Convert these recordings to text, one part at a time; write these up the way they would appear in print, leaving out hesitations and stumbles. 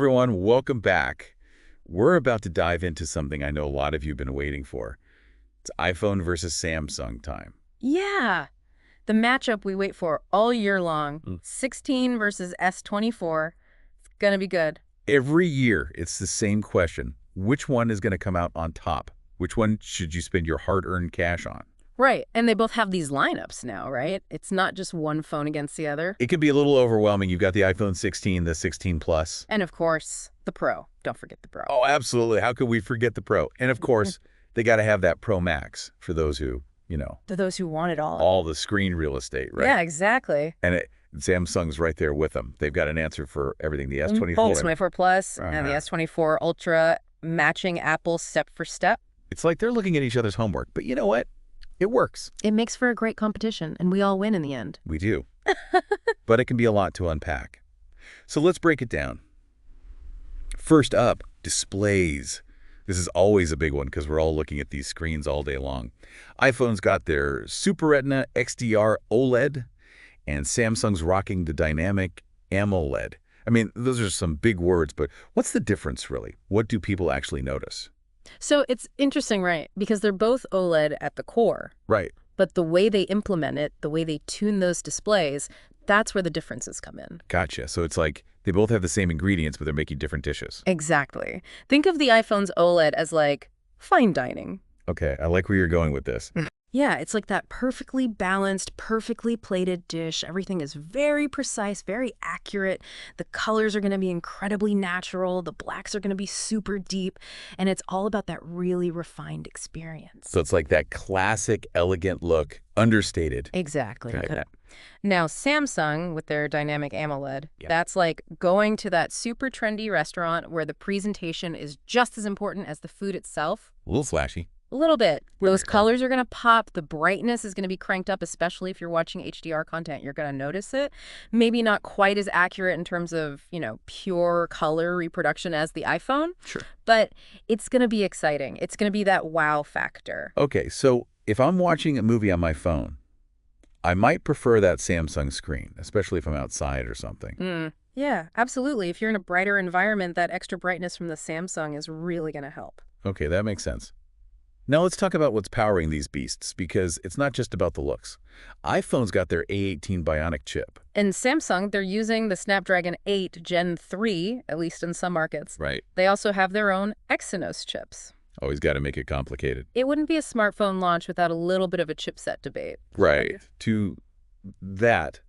everyone, welcome back. We're about to dive into something I know a lot of you have been waiting for. It's iPhone versus Samsung time. Yeah, the matchup we wait for all year long. Mm. 16 versus S24. It's gonna be good. Every year, it's the same question. Which one is going to come out on top? Which one should you spend your hard-earned cash on? Right, and they both have these lineups now, right? It's not just one phone against the other. It can be a little overwhelming. You've got the iPhone 16, the 16 Plus. And of course, the Pro. Don't forget the Pro. Oh, absolutely. How could we forget the Pro? And of course, they got to have that Pro Max for those who, To those who want it all the screen real estate, right? Yeah, exactly. And Samsung's right there with them. They've got an answer for everything. The S24. Both 24 Plus and the S24 Ultra matching Apple step for step. It's like they're looking at each other's homework. But you know what? It works. It makes for a great competition, and we all win in the end. We do. But it can be a lot to unpack. So let's break it down. First up, displays. This is always a big one because we're all looking at these screens all day long. iPhone's got their Super Retina XDR OLED, and Samsung's rocking the dynamic AMOLED. I mean, those are some big words, but what's the difference, really? What do people actually notice? So it's interesting, right? Because they're both OLED at the core. Right. But the way they implement it, the way they tune those displays, that's where the differences come in. Gotcha. So it's like they both have the same ingredients, but they're making different dishes. Exactly. Think of the iPhone's OLED as like fine dining. Okay, I like where you're going with this. Yeah, it's like that perfectly balanced, perfectly plated dish. Everything is very precise, very accurate. The colors are going to be incredibly natural. The blacks are going to be super deep. And it's all about that really refined experience. So it's like that classic, elegant look, understated. Exactly. Okay. Now, Samsung, with their dynamic AMOLED, Yeah. that's like going to that super trendy restaurant where the presentation is just as important as the food itself. A little flashy. A little bit. Those Yeah. colors are going to pop. The brightness is going to be cranked up, especially if you're watching HDR content. You're going to notice it. Maybe not quite as accurate in terms of, pure color reproduction as the iPhone. Sure. But it's going to be exciting. It's going to be that wow factor. Okay, so if I'm watching a movie on my phone, I might prefer that Samsung screen, especially if I'm outside or something. Yeah, absolutely. If you're in a brighter environment, that extra brightness from the Samsung is really going to help. Okay, that makes sense. Now let's talk about what's powering these beasts, because it's not just about the looks. iPhone's got their A18 Bionic chip. In Samsung, they're using the Snapdragon 8 Gen 3, at least in some markets. Right. They also have their own Exynos chips. Always got to make it complicated. It wouldn't be a smartphone launch without a little bit of a chipset debate. Right. To that.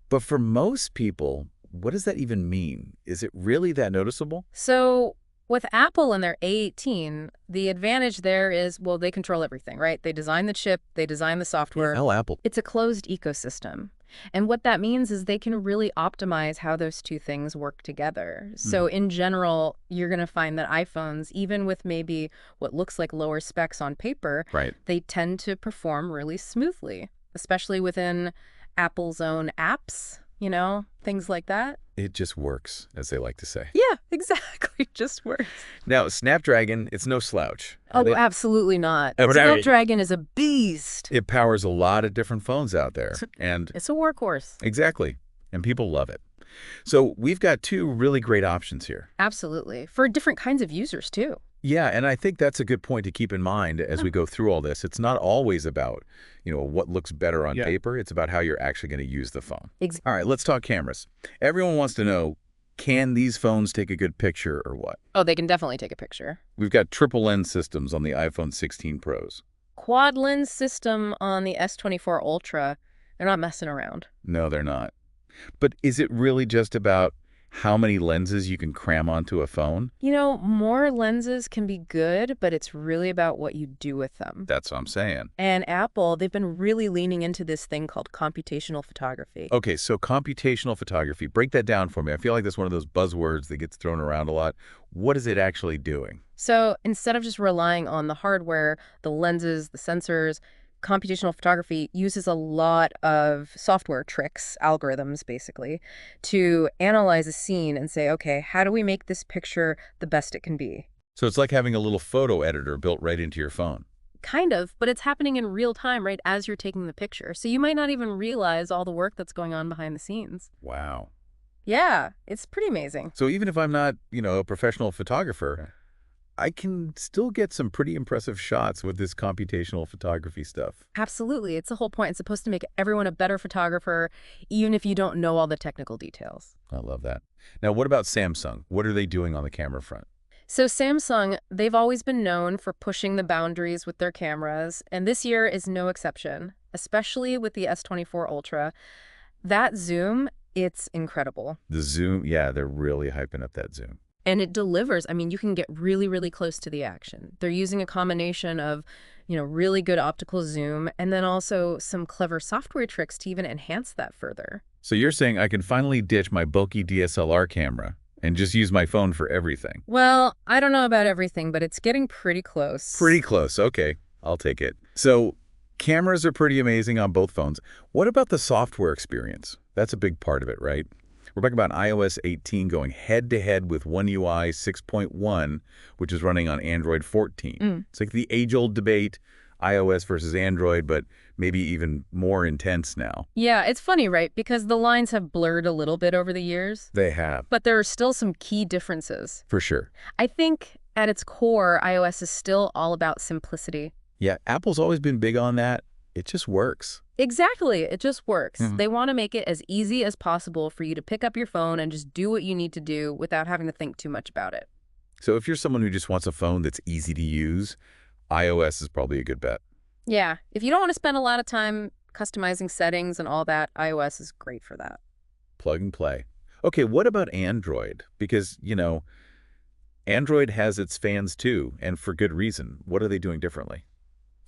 But for most people, what does that even mean? Is it really that noticeable? So with Apple and their A18, the advantage there is, well, they control everything, right? They design the chip, they design the software. Hell, Apple. It's a closed ecosystem. And what that means is they can really optimize how those two things work together. So in general, you're going to find that iPhones, even with maybe what looks like lower specs on paper, Right. they tend to perform really smoothly, especially within Apple's own apps, things like that. It just works, as they like to say. Yeah, exactly. Just works. Now, Snapdragon, it's no slouch. Oh, absolutely not. Oh, but Snapdragon is a beast. It powers a lot of different phones out there. And It's a workhorse. exactly. And people love it. So we've got two really great options here. Absolutely. For different kinds of users, too. Yeah, and I think that's a good point to keep in mind as we go through all this. It's not always about, what looks better on paper. It's about how you're actually going to use the phone. All right, let's talk cameras. Everyone wants to know, can these phones take a good picture or what? Oh, they can definitely take a picture. We've got triple lens systems on the iPhone 16 Pros. Quad lens system on the S24 Ultra. They're not messing around. No, they're not. But is it really just about how many lenses you can cram onto a phone? More lenses can be good, but it's really about what you do with them. That's what I'm saying. And Apple, they've been really leaning into this thing called computational photography. Okay, so computational photography. Break that down for me. I feel like that's one of those buzzwords that gets thrown around a lot. What is it actually doing? So instead of just relying on the hardware, the lenses, the sensors, computational photography uses a lot of software tricks, algorithms basically, to analyze a scene and say, okay, how do we make this picture the best it can be? So it's like having a little photo editor built right into your phone. Kind of, but it's happening in real time right as you're taking the picture. So you might not even realize all the work that's going on behind the scenes. Wow. Yeah, it's pretty amazing. So even if I'm not, a professional photographer, I can still get some pretty impressive shots with this computational photography stuff. Absolutely. It's the whole point. It's supposed to make everyone a better photographer, even if you don't know all the technical details. I love that. Now, what about Samsung? What are they doing on the camera front? So Samsung, they've always been known for pushing the boundaries with their cameras, and this year is no exception, especially with the S24 Ultra. That zoom, it's incredible. The zoom, yeah, they're really hyping up that zoom. And it delivers. I mean, you can get really, really close to the action. They're using a combination of, really good optical zoom and then also some clever software tricks to even enhance that further. So you're saying I can finally ditch my bulky DSLR camera and just use my phone for everything? Well, I don't know about everything, but it's getting pretty close. Pretty close. Okay, I'll take it. So cameras are pretty amazing on both phones. What about the software experience? That's a big part of it, right? We're talking about iOS 18 going head-to-head with One UI 6.1, which is running on Android 14. It's like the age-old debate, iOS versus Android, but maybe even more intense now. Yeah, it's funny, right? Because the lines have blurred a little bit over the years, They have. but there are still some key differences. For sure. I think at its core, iOS is still all about simplicity. Yeah, Apple's always been big on that. It just works. Exactly. It just works. Mhm. They want to make it as easy as possible for you to pick up your phone and just do what you need to do without having to think too much about it. So if you're someone who just wants a phone that's easy to use, iOS is probably a good bet. Yeah. If you don't want to spend a lot of time customizing settings and all that, iOS is great for that. Plug and play. Okay, what about Android? Because, Android has its fans too, and for good reason. What are they doing differently?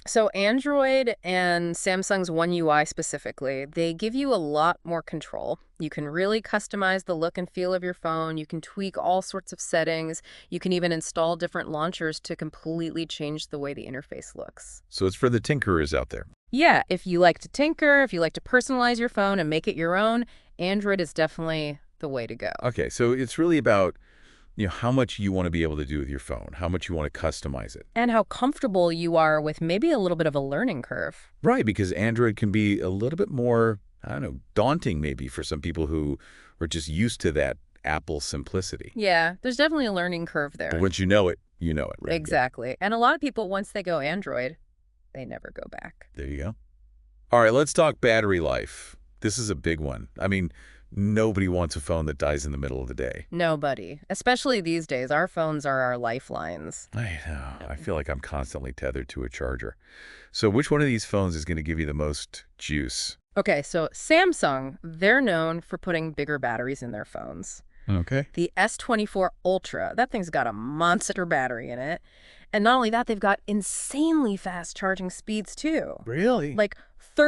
So Android and Samsung's One UI specifically, they give you a lot more control. You can really customize the look and feel of your phone. You can tweak all sorts of settings. You can even install different launchers to completely change the way the interface looks. So it's for the tinkerers out there. Yeah, if you like to tinker, if you like to personalize your phone and make it your own, Android is definitely the way to go. Okay, so it's really about, how much you want to be able to do with your phone, how much you want to customize it. And how comfortable you are with maybe a little bit of a learning curve. Right, because Android can be a little bit more, I don't know, daunting maybe for some people who are just used to that Apple simplicity. Yeah, there's definitely a learning curve there. But once you know it, you know it. Right? Exactly. And a lot of people, once they go Android, they never go back. There you go. All right, let's talk battery life. This is a big one. I mean, nobody wants a phone that dies in the middle of the day. Nobody. Especially these days, our phones are our lifelines. I know. I feel like I'm constantly tethered to a charger. So which one of these phones is going to give you the most juice? Okay, so Samsung, they're known for putting bigger batteries in their phones. Okay. The S24 Ultra, that thing's got a monster battery in it. And not only that, they've got insanely fast charging speeds too. Really? Like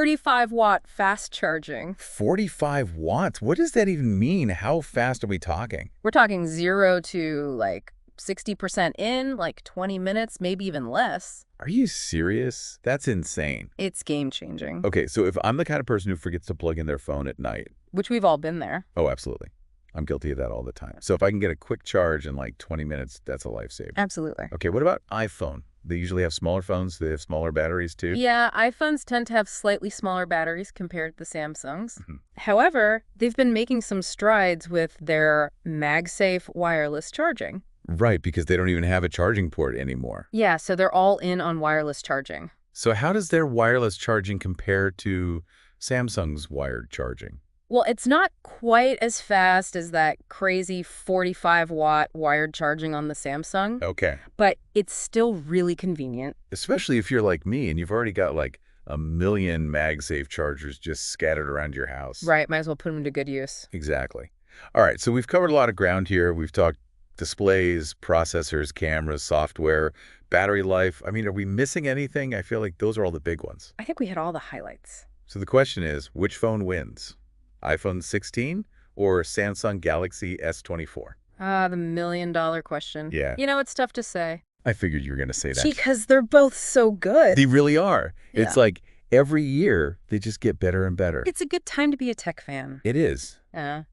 35-watt fast charging. 45 watts? What does that even mean? How fast are we talking? We're talking 0 to like 60% in, like 20 minutes, maybe even less. Are you serious? That's insane. It's game changing, Okay, so if I'm the kind of person who forgets to plug in their phone at night, which we've all been there. oh, absolutely. I'm guilty of that all the time. So if I can get a quick charge in like 20 minutes, that's a lifesaver. Absolutely. Okay, what about iPhone? They usually have smaller phones. They have smaller batteries too. Yeah, iPhones tend to have slightly smaller batteries compared to the Samsungs. Mhm. However, they've been making some strides with their MagSafe wireless charging. Right, because they don't even have a charging port anymore. Yeah, so they're all in on wireless charging. So how does their wireless charging compare to Samsung's wired charging? Well, it's not quite as fast as that crazy 45-watt wired charging on the Samsung, Okay. but it's still really convenient. Especially if you're like me and you've already got like a million MagSafe chargers just scattered around your house. Right, might as well put them to good use. Exactly. All right, so we've covered a lot of ground here. We've talked displays, processors, cameras, software, battery life. I mean, are we missing anything? I feel like those are all the big ones. I think we hit all the highlights. So the question is, which phone wins? iPhone 16 or Samsung Galaxy S24? Ah, the million-dollar question. Yeah. It's tough to say. I figured you were going to say that. Because they're both so good. They really are. It's Yeah. like every year they just get better and better. It's a good time to be a tech fan. It is. Yeah.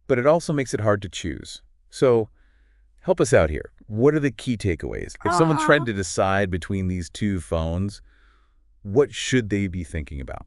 But it also makes it hard to choose. So help us out here. What are the key takeaways? If someone's trying to decide between these two phones, what should they be thinking about?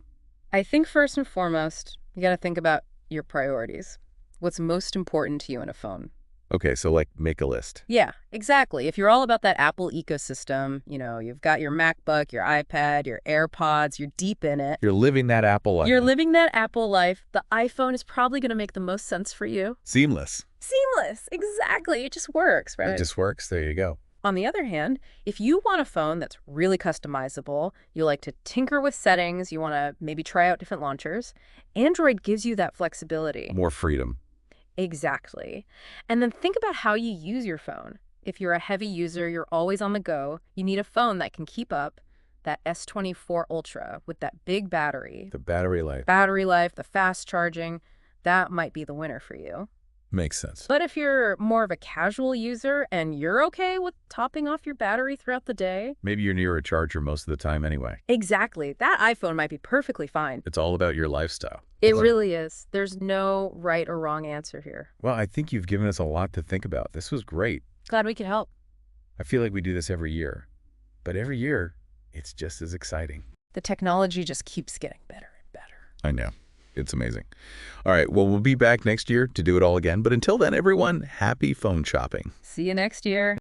I think first and foremost, you got to think about your priorities. what's most important to you in a phone. Okay, so like make a list. Yeah, exactly. If you're all about that Apple ecosystem, you've got your MacBook, your iPad, your AirPods, you're deep in it. You're living that Apple life. You're living that Apple life. The iPhone is probably going to make the most sense for you. Seamless. Seamless. Exactly. It just works, right? It just works. There you go. On the other hand, if you want a phone that's really customizable, you like to tinker with settings, you want to maybe try out different launchers, Android gives you that flexibility. More freedom. Exactly. And then think about how you use your phone. If you're a heavy user, you're always on the go, you need a phone that can keep up. That S24 Ultra with that big battery. The battery life. The fast charging, that might be the winner for you. Makes sense. But if you're more of a casual user and you're okay with topping off your battery throughout the day. Maybe you're near a charger most of the time anyway. Exactly. That iPhone might be perfectly fine. It's all about your lifestyle. It really is. There's no right or wrong answer here. Well, I think you've given us a lot to think about. This was great. Glad we could help. I feel like we do this every year. But every year, it's just as exciting. The technology just keeps getting better and better. I know. It's amazing. All right, well, we'll be back next year to do it all again. But until then, everyone, happy phone shopping. See you next year.